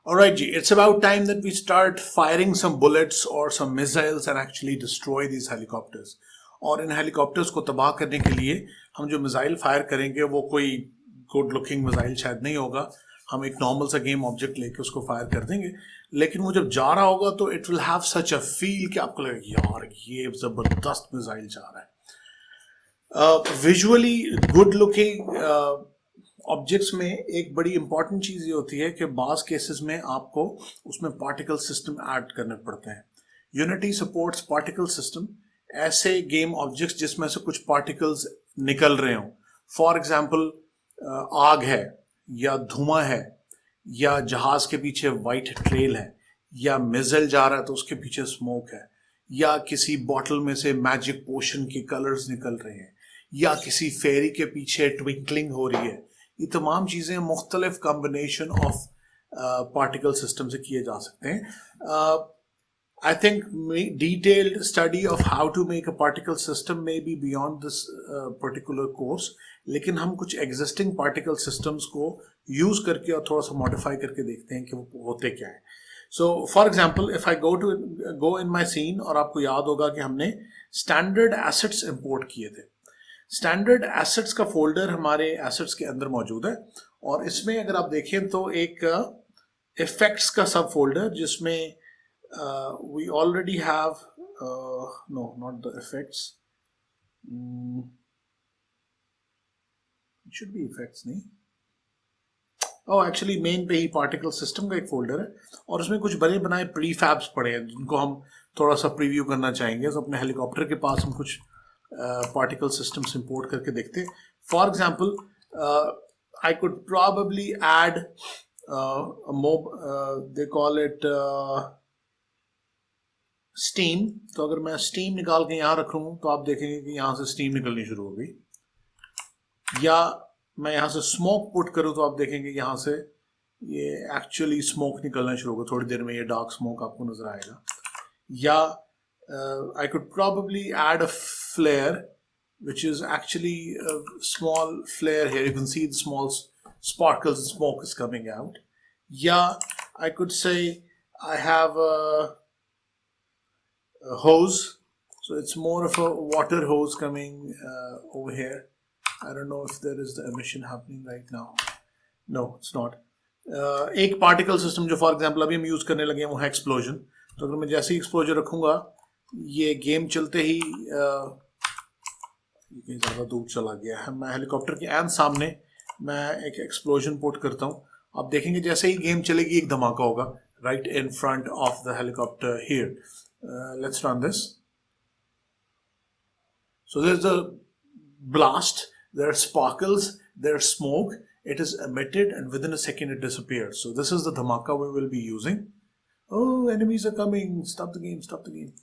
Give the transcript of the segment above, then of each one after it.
Alright ji, it's about time that we start firing some bullets or some missiles and actually destroy these helicopters. और इन helicopters को तबाह करने के लिए हम जो मिसाइल फायर करेंगे वो कोई गुड लुकिंग मिसाइल शायद नहीं होगा. हम एक नॉर्मल सा गेम ऑब्जेक्ट लेके उसको फायर कर देंगे, लेकिन वो जब जा रहा होगा तो it will have such a feel कि आपको लगेगा यार ये ज़बरदस्त मिसाइल जा रहा है. विजुअली गुड लुकिंग ऑब्जेक्ट्स में एक बड़ी इंपॉर्टेंट चीज़ ये होती है कि बाज़ केसेस में आपको उसमें पार्टिकल सिस्टम ऐड करने पड़ते हैं. Unity supports particle system. ऐसे गेम ऑब्जेक्ट्स जिसमें से कुछ पार्टिकल्स निकल रहे हों, फॉर एग्जांपल आग है या धुआं है या जहाज के पीछे वाइट ट्रेल है या मिसाइल जा रहा है तो उसके पीछे स्मोक है या किसी बॉटल में से मैजिक पोशन के कलर्स निकल रहे हैं या किसी फेरी के पीछे ट्विंकलिंग हो रही है. ये तमाम चीज़ें मुख्तलिफ कॉम्बिनेशन ऑफ पार्टिकल सिस्टम से किए जा सकते हैं. I think detailed study of how to make a particle system may be beyond this particular course, लेकिन हम कुछ existing particle systems को use करके और थोड़ा सा modify करके देखते हैं कि वो होते क्या है. So for example, if I go in my scene, और आपको याद होगा कि हमने standard assets import किए थे. स्टैंडर्ड एसेट्स का फोल्डर हमारे एसेट्स के अंदर मौजूद है और इसमें अगर आप देखें तो एक इफेक्ट्स का सब फोल्डर जिसमें we already have no not the effects, should be effects नहीं, ओह एक्चुअली मेन पे ही पार्टिकल सिस्टम का एक फोल्डर है और उसमें कुछ बने बनाए प्रीफैब्स पड़े हैं जिनको हम थोड़ा सा प्रीव्यू करना चाहेंगे. तो अपने हेलीकॉप्टर के पास हम कुछ particle systems import करके देखते हैं. For example, I could probably add they call it steam. तो अगर मैं steam निकाल के यहाँ रखूँ तो आप देखेंगे कि यहाँ से steam निकलनी शुरू हो गई. या मैं यहाँ से smoke put करूँ तो आप देखेंगे यहाँ से ये actually smoke निकलना शुरू होगा. थोड़ी देर में ये dark smoke आपको नजर आएगा. या I could probably add a flare, which is actually a small flare here. You can see the small sparkles and smoke is coming out. Yeah, I could say I have a hose, so it's more of a water hose coming over here. I don't know if there is the emission happening right now. No, it's not. एक particle system जो for example अभी हम use करने लगे हैं वो है explosion. तो अगर मैं जैसे ही एक्सप्लोजर रखूँगा ये गेम चलते ही कहीं ज़्यादा दूर चला गया है. मैं हेलीकॉप्टर के एंड सामने मैं एक एक्सप्लोजन पुट करता हूँ. आप देखेंगे जैसे ही गेम चलेगी एक धमाका होगा right in front of the helicopter here. Let's run this. So there is a blast, there are sparkles, there are smoke, it is emitted and within a second it disappears. So this is the dhamaka we will be using. Oh, enemies are coming. Stop the game, stop the game.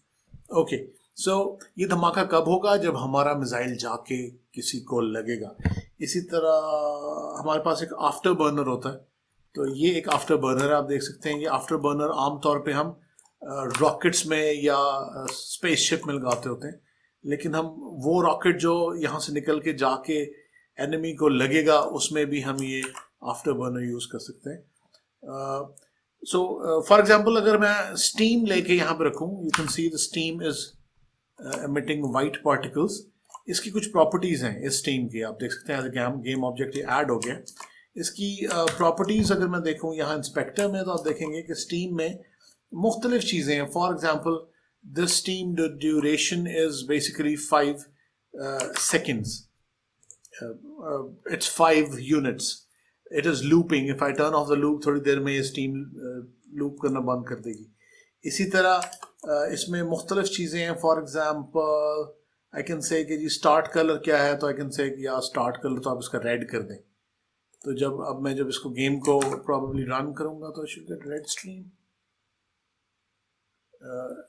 Okay, so ये धमाका कब होगा? जब हमारा missile जाके किसी को लगेगा. इसी तरह हमारे पास एक आफ्टर बर्नर होता है. तो ये एक आफ्टर बर्नर है, आप देख सकते हैं. ये आफ्टर बर्नर आमतौर पे हम रॉकेट्स में या स्पेसशिप में लगाते होते हैं, लेकिन हम वो रॉकेट जो यहाँ से निकल के जाके एनिमी को लगेगा उसमें भी हम ये आफ्टर बर्नर यूज़ कर सकते हैं. So, for example, अगर मैं steam लेके यहाँ पे रखूँ, you can see the steam is emitting white particles. इसकी कुछ properties हैं इस steam की, आप देख सकते हैं game object ये add हो गया. इसकी properties अगर मैं देखूँ यहाँ inspector में तो आप देखेंगे कि steam में मुख्तलिफ चीज़ें हैं. For example, this steam duration is basically 5 seconds. It's 5 units. It is looping. If I turn off the loop, थोड़ी देर में ये steam loop करना बंद कर देगी. इसी तरह इसमें मुख्तलिफ चीज़ें हैं. For example, I can say कि जी start color क्या है, तो I can say कि यार start color तो आप इसका red कर दें. तो अब मैं इसको गेम को probably run करूँगा तो I should get red stream.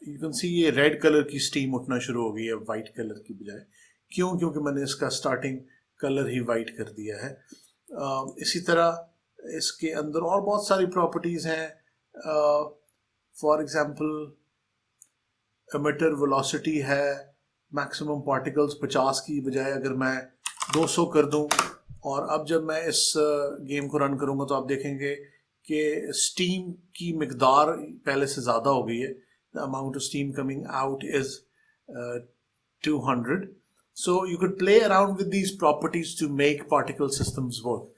You can see ये red color की steam उठना शुरू हो गई है white color की बजाय. क्यों? क्योंकि मैंने इसका starting color ही white कर दिया है. इसी तरह इसके अंदर और बहुत सारी प्रॉपर्टीज़ हैं. फॉर एग्जांपल एमिटर वेलोसिटी है, मैक्सिमम पार्टिकल्स 50 की बजाय अगर मैं 200 कर दूं. और अब जब मैं इस गेम को रन करूंगा तो आप देखेंगे कि स्टीम की मिकदार पहले से ज़्यादा हो गई है. The amount of steam coming out is 200. So you could play around with these properties to make particle systems work.